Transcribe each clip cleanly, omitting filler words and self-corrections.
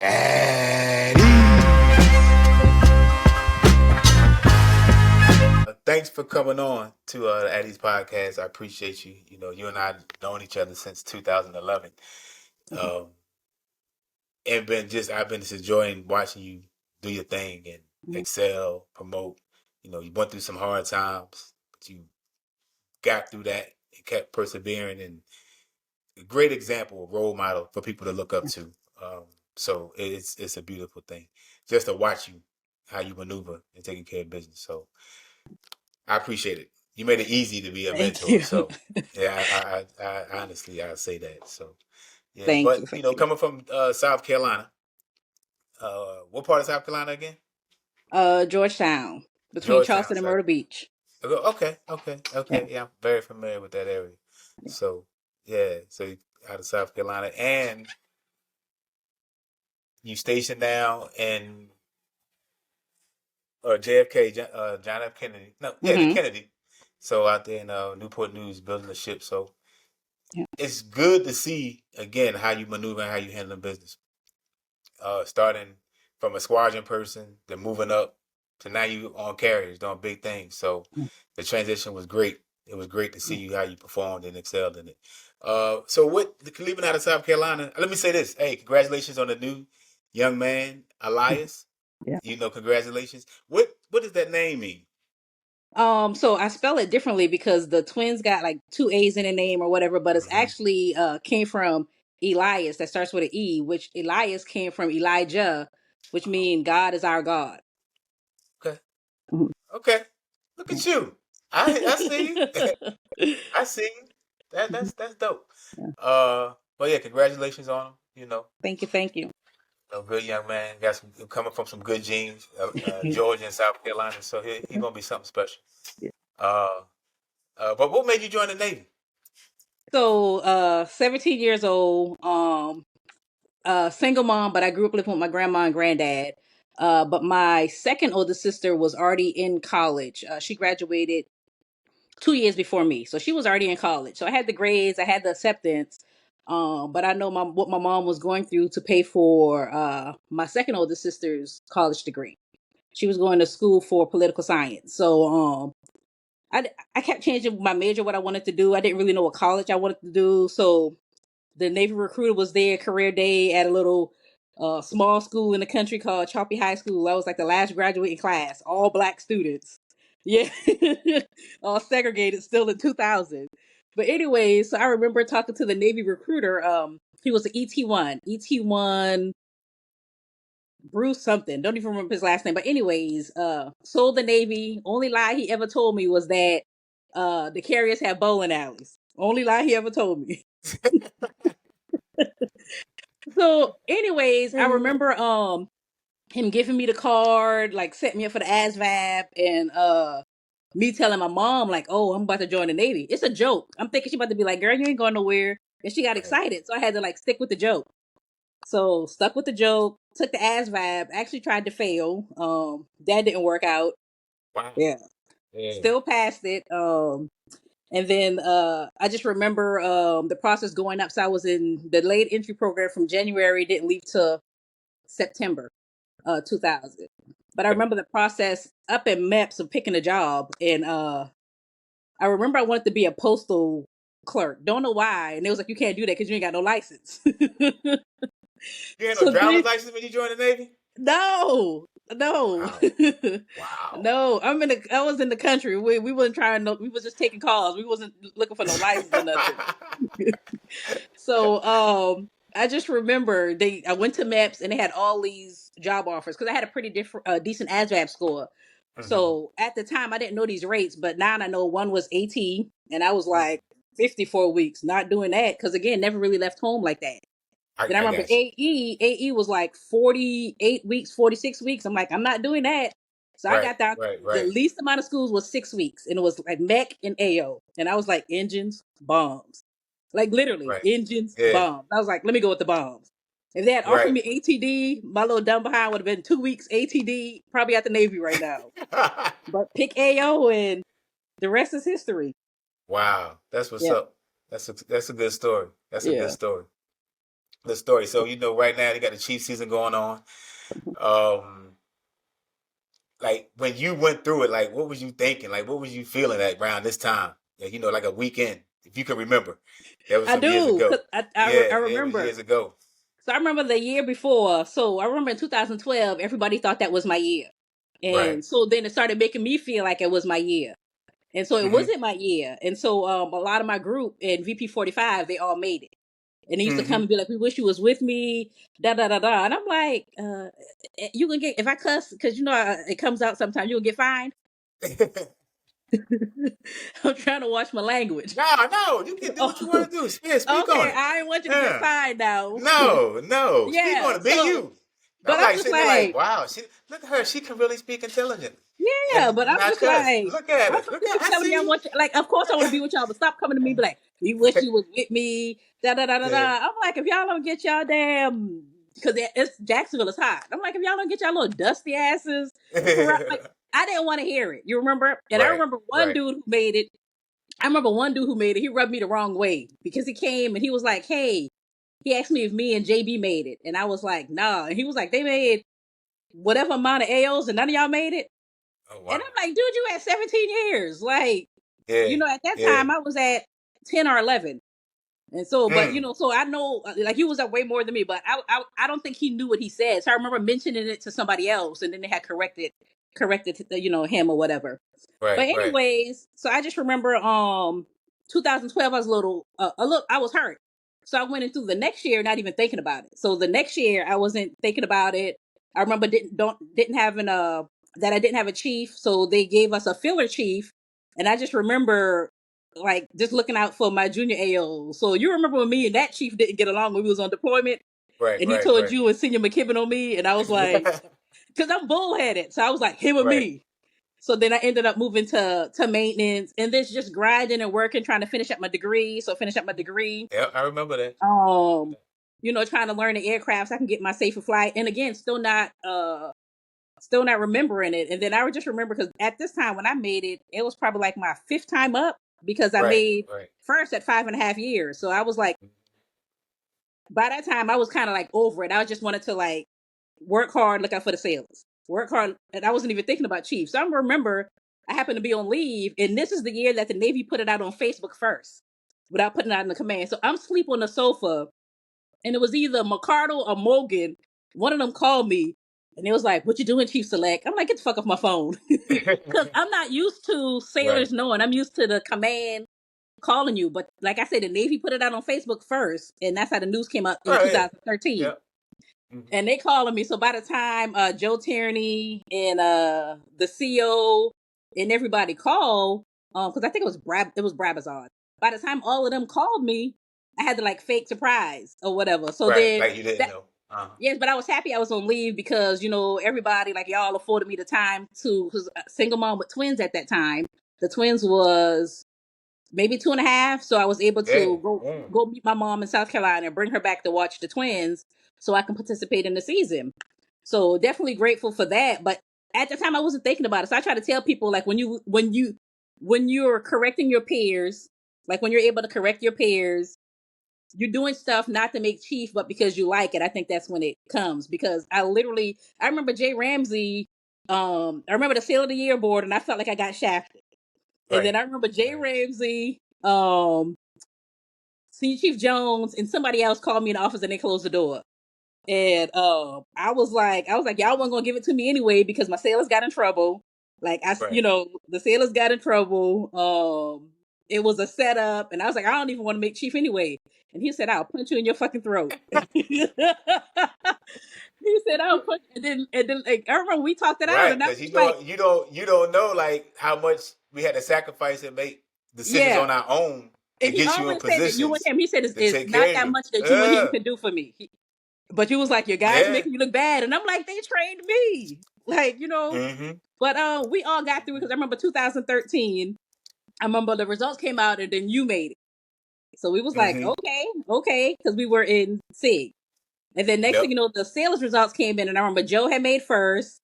At Thanks for coming on to the At Ease podcast. I appreciate you. You know, you and I have known each other since 2011. Um, and I've been just enjoying watching you do your thing and excel, promote. You know, you went through some hard times, but you got through that and kept persevering, and a great example, a role model for people to look up to. So it's a beautiful thing just to watch you, how you maneuver and taking care of business. So I appreciate it. You made it easy to be a Thank mentor. you. So yeah, I honestly I say that. So yeah, Thank you. but Thank you. coming from South Carolina, what part of South Carolina again? Georgetown, between Georgetown. Charleston and So Myrtle Beach. okay. Yeah. Yeah, I'm very familiar with that area. Yeah. So yeah, so out of South Carolina, and you stationed now in JFK, John F. Kennedy. No, yeah, the Mm-hmm. Kennedy. So out there in Newport News, building the ship. So Yeah. it's good to see again how you maneuver and how you handle business. Starting from a squadron person, then moving up to now you on carriers doing big things. So the transition was great. It was great to see you how you performed and excelled in it. So what leaving out of South Carolina? Let me say this. Hey, congratulations on the new young man, Elias. Yeah. You know, congratulations. What does that name mean? So I spell it differently because the twins got like two A's in the name or whatever, but it's actually came from Elias that starts with an E, which Elias came from Elijah, which means God is our God. Okay. Mhm. Okay. Look at you. I see you. Yeah. I see you. That's dope. But yeah, congratulations on him. You know, Thank you. Thank you. a good young man. Got some coming from some good genes, Georgia and South Carolina. So he gonna be something special. Yeah. Uh, but what made you join the Navy? So 17 years old, single mom, but I grew up living with my grandma and granddad. But my second oldest sister was already in college. She graduated 2 years before me, so she was already in college. So I had the grades, I had the acceptance. But I know what my mom was going through to pay for my second oldest sister's college degree. She was going to school for political science. So I kept changing my major, what I wanted to do. I didn't really know what college I wanted to do. So the Navy recruiter was there career day at a little small school in the country called Choppy High School. I was like the last graduating class, all black students. Yeah, all segregated still in 2000. But anyway, so I remember talking to the Navy recruiter. He was an ET1 Bruce something. Don't even remember his last name. But anyways, sold the Navy. Only lie he ever told me was that the carriers had bowling alleys. Only lie he ever told me. So, anyways, I remember him giving me the card, like set me up for the ASVAB, and me telling my mom like, "Oh, I'm about to join the Navy." It's a joke. I'm thinking she about to be like, "Girl, you ain't going nowhere," and she got excited, so I had to like stick with the joke. So stuck with the joke, took the ASVAB. Actually tried to fail. That didn't work out. Wow. Yeah, Yeah. still passed it. And then I just remember the process going up. So I was in the late entry program from January, didn't leave till September 2000. But I Okay. remember the process up at MEPS of picking a job. And I remember I wanted to be a postal clerk. Don't know why. And they was like, you can't do that because you ain't got no license. You had no So driver's then, license when you joined the Navy? no, Wow. Wow. no. I was in the country. We wasn't trying. No, we was just taking calls. We wasn't looking for no license or nothing. So I just remember I went to MEPS and they had all these job offers because I had a pretty decent ASVAB score. So at the time I didn't know these rates, but now I know one was 18 and I was like 54 weeks, not doing that because again, never really left home like that. Then I I remember got you. AE was like 48 weeks, 46 weeks. I'm like, I'm not doing that. So I Right, got down, right, the right, least amount of schools was 6 weeks and it was like mech and AO. And I was like, engines, bombs. Like literally, right. engines, Yeah, bombs. I was like, let me go with the bombs. If they had offered right. me ATD, my little dumb behind would have been 2 weeks ATD, probably at the Navy right now. But pick AO and the rest is history. Wow, that's what's Yeah. up. That's a good story. That's a good Yeah. story. the story. So right now they got the Chiefs season going on. Um, like when you went through it, like what was you thinking? Like what was you feeling at around this time? Like a weekend, if you can remember. That was I some years do, ago. cause Yeah, I it was remember. years ago. So I remember the year before. So I remember in 2012, everybody thought that was my year, Right. and so then it started making me feel like it was my year, and so it Mm-hmm. wasn't my year. And so a lot of my group in VP 45, they all made it, and they used to come Mm-hmm. and be like, "We wish you was with me." Da da da da. And I'm like, "You gonna get if I cuss because it comes out sometimes. You gonna get fined." I'm trying to watch my language. No, you can do what you Oh, want to do. Yeah, speak on okay, it. I want you to get Yeah. fined now. No. Speak on Yeah. it. Be So, you. but I'm I'm like just sitting there like, like, wow, she look at her. She can really speak intelligent yeah, and but I'm not just cuss. like, Look at I'm her. some Look people at I telling me I see want you. Like, of course I want to be with y'all, but stop coming to me be like, we wish you was with me. Da da da da you. da. I'm like, if y'all don't get y'all damn, because it's Jacksonville is hot. I'm like, if y'all don't get y'all little dusty asses, like, Yeah. I didn't want to hear it. You remember? And I Right. remember one Right. dude who made it. I remember one dude who made it. He rubbed me the wrong way because he came and he was like, hey, he asked me if me and JB made it, and I was like, nah. And he was like, they made whatever amount of AOs, and none of y'all made it. Oh And wow. I'm like, dude, you had 17 years. Like, Yeah. at that Yeah. time I was at 10 or 11. And so, but Mm. so I know, like he was up way more than me, but I don't think he knew what he said. So I remember mentioning it to somebody else, and then they had corrected, him or whatever. Right. But Right. anyways, so I just remember 2012 I was a little I was hurt. So I went into the next year not even thinking about it. So the next year I wasn't thinking about it. I remember didn't having a that I didn't have a chief, so they gave us a filler chief, and I just remember like just looking out for my junior AO. So you remember when me and that chief didn't get along when we was on deployment, Right. and he Right. told Right. you and Senior McKibben on me, and I was like, because I'm bullheaded, so I was like him or Right. me. So then I ended up moving to maintenance and then just grinding and working, trying to finish up my degree. So finish up my degree. Yeah, I remember that. Um, trying to learn the aircraft so I can get my safer flight. And again, still not remembering it. And then I would just remember because at this time when I made it, it was probably like my fifth time up because I Right. made Right. first at 5.5 years. So I was like, by that time I was kind of like over it. I just wanted to like work hard, look out for the sailors, work hard. And I wasn't even thinking about chiefs. So I remember I happened to be on leave, and this is the year that the Navy put it out on Facebook first without putting it out in the command. So I'm asleep on the sofa, and it was either McCardle or Morgan. One of them called me, and it was like, "What you doing, Chief Select?" I'm like, "Get the fuck off my phone," because I'm not used to Right. sailors knowing. I'm used to the command calling you. But like I said, the Navy put it out on Facebook first, and that's how the news came out in Right. 2013. Yeah. Mhm. And they calling me. So by the time Joe Tierney and the CO and everybody called, because I think it was Brabazon. By the time all of them called me, I had to like fake surprise or whatever. So Right. then Like you didn't that know. Uh-huh. yes, but I was happy I was on leave because everybody like y'all afforded me the time to because single mom with twins at that time. The twins was maybe 2.5. So I was able Yeah. to go Mm. go meet my mom in South Carolina and bring her back to watch the twins so I can participate in the season. So definitely grateful for that. But at the time I wasn't thinking about it. So I try to tell people like when you're correcting your peers, like when you're able to correct your peers, you're doing stuff not to make chief, but because you like it. I think that's when it comes. Because I remember Jay Ramsey, I remember the Sail of the Year board and I felt like I got shafted. And then Right. I remember Jay Right. Ramsey, Senior Chief Jones, and somebody else called me in the office and they closed the door. And I was like, y'all weren't gonna give it to me anyway because my sailors got in trouble. Like Right. the sailors got in trouble. It was a setup, and I was like, I don't even want to make chief anyway. And he said, I'll punch you in your fucking throat. He said, I'll punch, and then like, I remember we talked it out, Right. and I Because was like, you don't know like how much we had to sacrifice and make decisions yeah. on our own to And he get you in always said that you and positions him. He said to it's take not care of that you. much that you and him Yeah. can do for me. But you was like, your guys Yeah. making you look bad, and I'm like, they trained me, like Mm-hmm. But we all got through it because I remember 2013. I remember the results came out, and then you made it. So we was like, Mm-hmm. okay, because we were in SIG. And then next thing Yep. you know, the sales results came in, and I remember Joe had made first.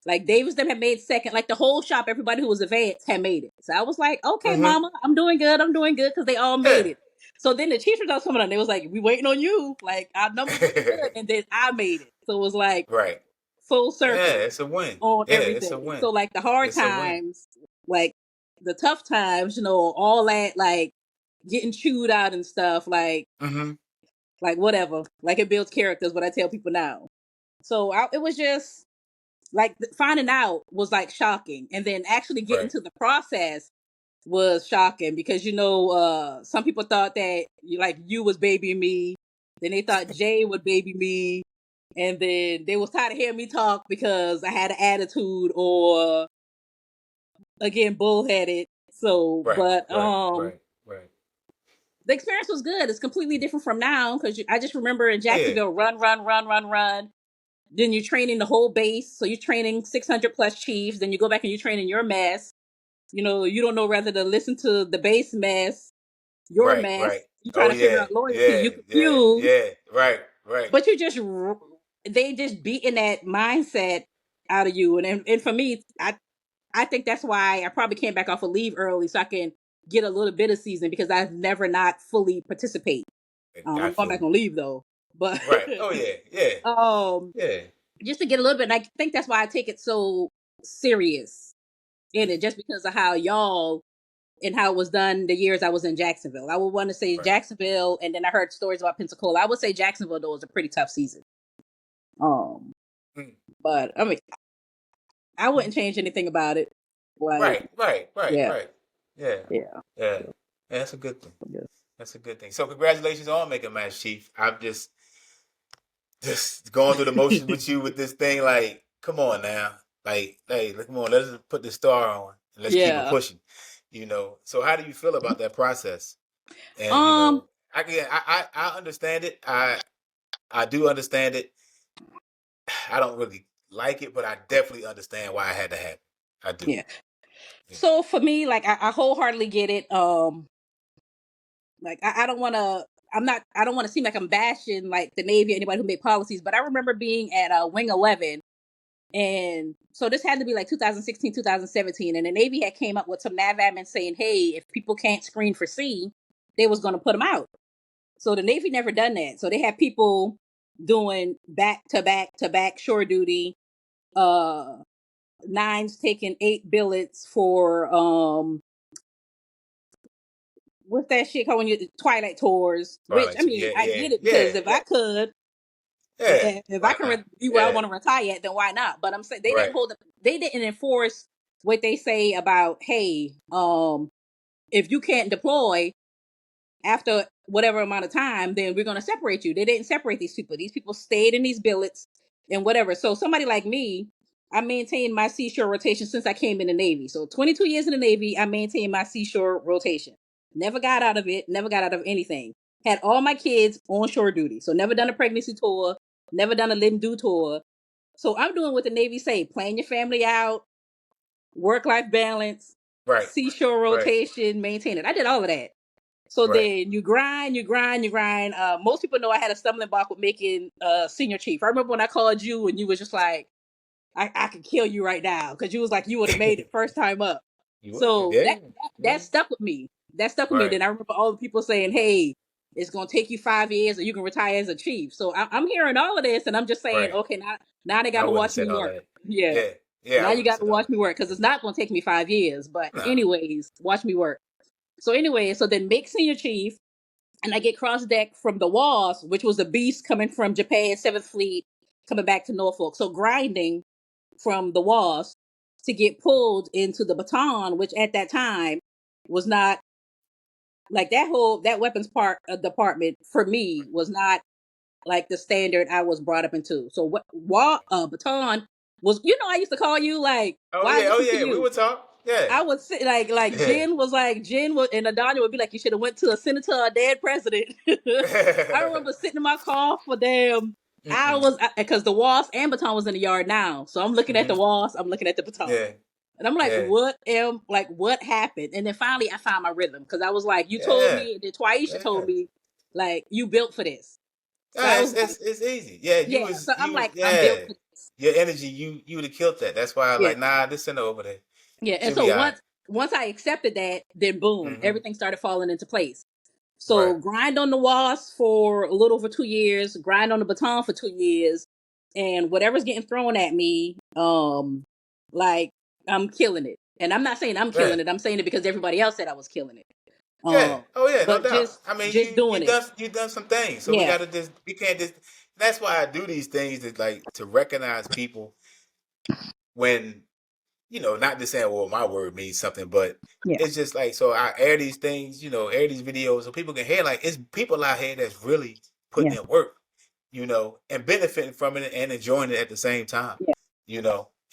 Like Davis them had made second. Like the whole shop, everybody who was advanced had made it. So I was like, okay, Mm-hmm. mama, I'm doing good because they all made Yeah. it. So then the Chiefs results coming on. They was like, "We waiting on you. Like our numbers looking good." And then I made it. So it was like Right. full Yeah, circle it's a win. on Yeah, it's a everything. win. So like the hard It's a win. times, like the tough times, all that like getting chewed out and stuff, Mm-hmm. like whatever. Like it builds characters. What I tell people now. So it was just like finding out was like shocking, and then actually getting Right. to the process was shocking because some people thought that you was babying me, then they thought Jay would baby me, and then they was tired of hearing me talk because I had an attitude or again bullheaded. So, Right. but Right. Right. Right. the experience was good. It's completely different from now because I just remember in Oh yeah. Jacksonville, run, run, run, run, run. Then you're training the whole base, so you're training 600 plus chiefs. Then you go back and you're training your mess. You don't know whether to listen to the base mess, your Right. Right. mess. You trying Oh to figure yeah. out loyalty. Yeah. You Yeah. confused, Yeah. Right. Right. but they just beating that mindset out of you. And for me, I think that's why I probably came back off of leave early so I can get a little bit of season because I've never not fully participate. I I'm going feel back you. on leave though, but Right. Oh yeah. Yeah. um, Yeah. just to get a little bit. And I think that's why I take it so serious in it, just because of how y'all and how it was done the years I was in Jacksonville. I would want to say Right. Jacksonville, and then I heard stories about Pensacola. I would say Jacksonville though was a pretty tough season. Um, Mm. but I mean, I wouldn't change anything about it. Like, Right. Right. Right. yeah, Right. Yeah. yeah, Yeah. Yeah. That's a good thing. yeah. That's a good thing. So congratulations on making Match Chief. I'm just going through the motions with you with this thing. Like, come on now. Like, hey, come on, let's put the star on and let's keep it Yeah. pushing. So how do you feel about that process? And Um, I understand it. I do understand it. I don't really like it, but I definitely understand why I had to happen. I do. yeah. Yeah. So for me, like I wholeheartedly get it. Like I don't want to. I don't want to seem like I'm bashing like the Navy or anybody who made policies, but I remember being at Wing 11. And so this had to be like 2016, 2017. And the Navy had came up with some nav admin saying, hey, if people can't screen for C, they was going to put them out. So the Navy never done that. So they had people doing back to back to back shore duty, uh, nines taking 8 billets for, what's that shit called when you Twilight tours, which Twilight. I mean, Yeah, I yeah, get it yeah, because if I could, yeah. if I Why can not? be where I Yeah. want to retire at, then why not? But I'm saying Right. they didn't enforce what they say about, hey, if you can't deploy after whatever amount of time, then we're going to separate you. They didn't separate these people. These people stayed in these billets and whatever. So somebody like me, I maintained my seashore rotation since I came in the Navy. So 22 years in the Navy, I maintained my seashore rotation. Never got out of it. Never got out of anything. Had all my kids on shore duty. So never done a pregnancy tour. Never done a live do tour. So I'm doing what the Navy say: plan your family out, work life balance, Right. seashore Right. rotation, maintain it. I did all of that. So Right. then you grind, you grind, you grind. Most people know I had a stumbling block with making senior chief. I remember when I called you and you was just like, I could kill you right now because you was like you would have made it first time up. You would. So Yeah. that Yeah. stuck with me. That stuck with me. Right. Then I remember all the people saying, "Hey, it's gonna take you 5 years, or you can retire as a chief." So I'm hearing all of this, and I'm just saying, Right. okay, now they got I to wouldn't have watch said me all work. that. Yeah, Yeah. Yeah. I now you wouldn't have got to said all watch that. me work because it's not gonna take me 5 years. But No. anyways, watch me work. So anyway, so then make senior chief, and I get cross deck from the Walls, which was a beast coming from Japan, Seventh Fleet, coming back to Norfolk. So grinding from the Walls to get pulled into the Baton, which at that time was not like that weapons part department for me was not like the standard I was brought up into. So what Baton was, I used to call you like, Oh why yeah. is Oh this for yeah. We you? would talk. Yeah. I would say like Yeah. Jen was, and Adanya would be like, you should have went to a senator or a dead president. I remember sitting in my car for damn Mm-mm. hours because the Walls and Baton was in the yard now. So I'm looking at the Mm-hmm. Walls, I'm looking at the Baton. Yeah. And I'm like, Yeah. what happened? And then finally I found my rhythm because I was like, you told Yeah. me, and then Twaisha told Yeah. me, like, you built for this. So I Yeah, was like, it's easy. Yeah, yeah. So I'm like, I'm built yeah. for this. Your energy, you would have killed that. That's why I was Yeah. like, nah, this center over there. Yeah. And She'll so be all right. once I accepted that, then boom, Mm-hmm. everything started falling into place. So Right. grind on the wasp for a little over 2 years, grind on the baton for 2 years, and whatever's getting thrown at me, like I'm killing it. And I'm not saying I'm killing Right. it. I'm saying it because everybody else said I was killing it. Yeah. Oh yeah, no But doubt. I mean, just doing it. you done some things, so we Yeah, gotta just we can't just. That's why I do these things is like to recognize people when not just saying, well, my word means something, but yeah, it's just like, so I air these things, air these videos so people can hear, like, it's people out here that's really putting yeah, in work, and benefiting from it and enjoying it at the same time, yeah,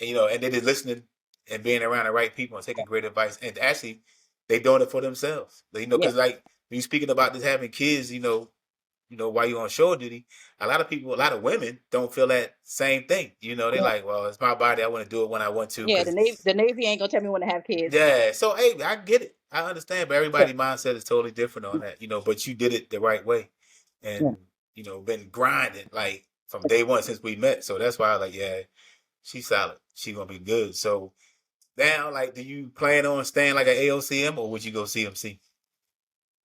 and they're just listening and being around the right people and taking great advice. And actually, they doing it for themselves, yeah, because like, when you speaking about this having kids, while you're on shore duty, a lot of people, a lot of women don't feel that same thing. They yeah. like, well, it's my body. I want to do it when I want to, Yeah, because The Navy ain't gonna tell me when to have kids. yeah. So hey, I get it. I understand, but Yeah, everybody's mindset is totally different on that. But you did it the right way, yeah. and been grinding like from day one since we met. So that's why I like, yeah, she's solid. She gonna be good. So now, like, do you plan on staying like an AOCM, or would you go CMC?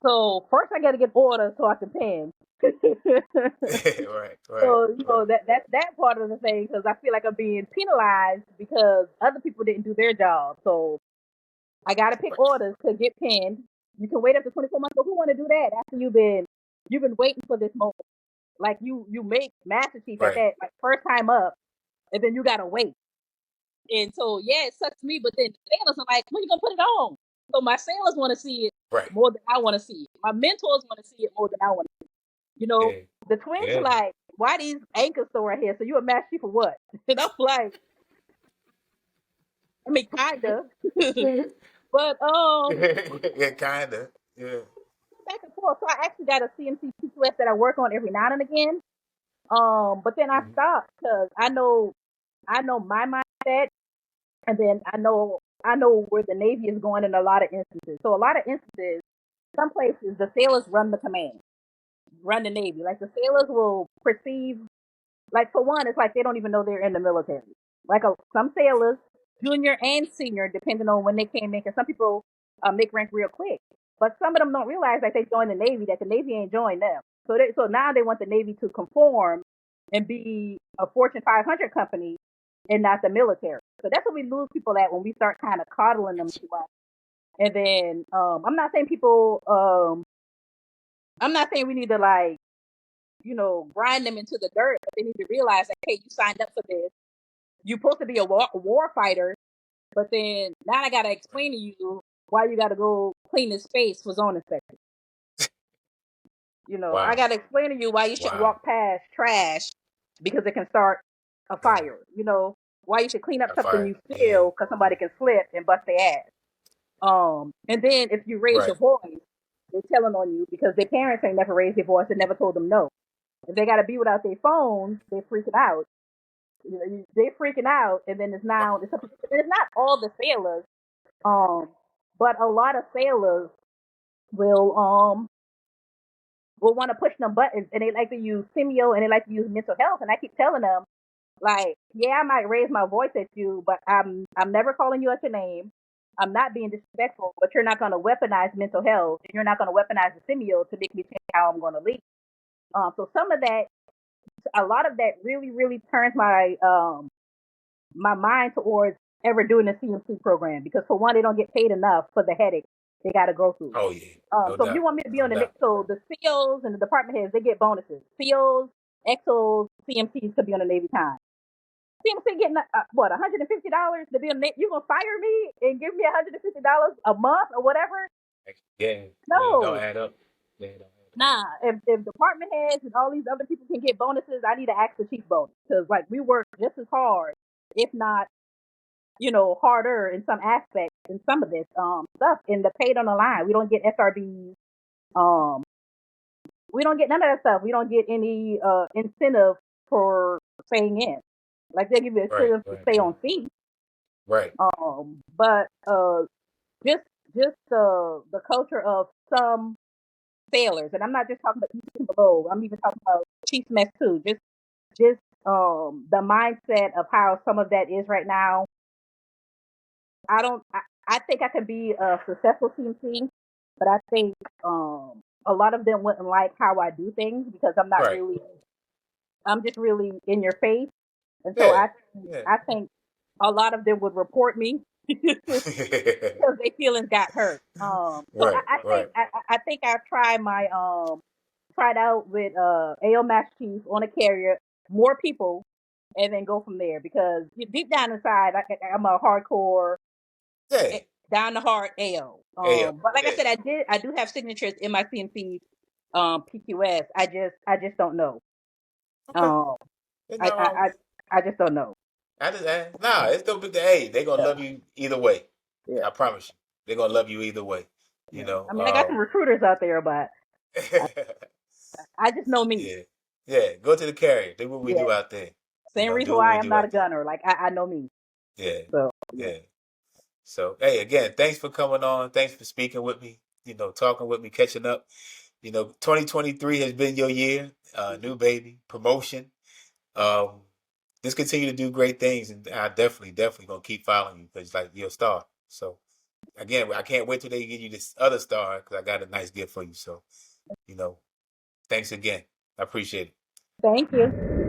So first I gotta get orders so I can pin. Right, right, So right, that part of the thing, because I feel like I'm being penalized because other people didn't do their job. So I gotta pick right, orders to get pinned. You can wait up to 24 months, but who want to do that after you've been waiting for this moment? Like you make Master Chief at right, that like first time up, and then you gotta wait. And so yeah, it sucks me. But then the sailors are like, when you gonna put it on? So my sailors want to see it right. more than I want to see it. My mentors want to see it more than I want to. You know, Yeah, the twins are yeah. like, why these anchors still right here? So you a Master Chief for what? And I'm like, I mean, kinda. But Yeah, kinda. Yeah. back and forth. So I actually got a CMC PQS that I work on every now and again. But then I Hmm. stopped because I know my mindset, and then I know where the Navy is going in a lot of instances. So a lot of instances, some places the sailors run the command, run the Navy. Like the sailors will perceive, like for one, it's like they don't even know they're in the military. Like some sailors, junior and senior, depending on when they came in, because some people make rank real quick, but some of them don't realize that they joined the Navy, that the Navy ain't joined them. So now they want the Navy to conform and be a Fortune 500 company and not the military. So that's what we lose people at when we start kind of coddling them too much. And then I'm not saying we need to like grind them into the dirt, but they need to realize that hey, you signed up for this. You're supposed to be a war fighter, but then now I gotta explain to you why you gotta go clean the space for zone inspection. I Wow. gotta explain to you why you shouldn't Wow. walk past trash because it can start a Yeah. fire. Why you should clean up I something fire. you Yeah. spill because somebody can slip and bust their ass. And then if you raise Right. your voice, they're telling on you because their parents ain't never raised their voice and never told them no. If they gotta be without their phones, they're freaking out. They're freaking out, and then Right. it's not all the sailors, but a lot of sailors will want to push them buttons, and they like to use semio and they like to use mental health, and I keep telling them like, yeah, I might raise my voice at you, but I'm never calling you out your name. I'm not being disrespectful, but you're not going to weaponize mental health, and you're not going to weaponize the semio to make me change how I'm going to lead. So a lot of that really, really turns my mind towards ever doing the CMC program because for one, they don't get paid enough for the headache they got to go through. Oh yeah. No So if you doubt. want me to be No on doubt. so the COs and the department heads, they get bonuses. COs, XOs, CMCs could be on the Navy time. CMC getting what $150 to be on Navy? You gonna fire me and give me $150 a month or whatever? Yeah. Yeah. Don't No, add up. Yeah. Don't nah. If department heads and all these other people can get bonuses, I need to ask the chief bonus because like we work just as hard, if not harder in some aspects in some of this stuff and the paid on the line. We don't get SRBs. Um, we don't get none of that stuff. We don't get any incentive for staying in. Like they give you Right. incentive to Right. stay Right. on fee. Right. But just the culture of some sailors, and I'm not just talking about East and below. I'm even talking about Chief Mess too. Just the mindset of how some of that is right now. I don't. I think I can be a successful CMC, but I think a lot of them wouldn't like how I do things because Right. I'm just really in your face. And so Yeah. Yeah. I think a lot of them would report me because their feelings got hurt. So Right. Right. I think I tried out with Aocm Chief on a carrier, more people, and then go from there because deep down inside I'm a hardcore Yeah. down the heart AO. Yeah. But like I Yeah. said, I do have signatures in my CNC PQS. I just don't know. Okay. Um, There's I nothing I wrong with I, it. I just don't know. I just asked. Nah, it's no big. Hey, they gonna Yeah, love you either way. yeah, I promise you, they gonna love you either way. You yeah. know. I mean, I got some recruiters out there, but I just know me. Yeah. Yeah. Go to the carrier. Do what we Yeah, do out there. You same know, reason do what why we I'm do not a out there. gunner. Like I know me. Yeah. So yeah, Yeah. So, hey, again, thanks for coming on. Thanks for speaking with me, talking with me, catching up. 2023 has been your year, new baby, promotion. Um, just continue to do great things, and I definitely gonna keep following you because like you're a star. So, again, I can't wait till they give you this other star because I got a nice gift for you. So, you know, thanks again. I appreciate it. thank you.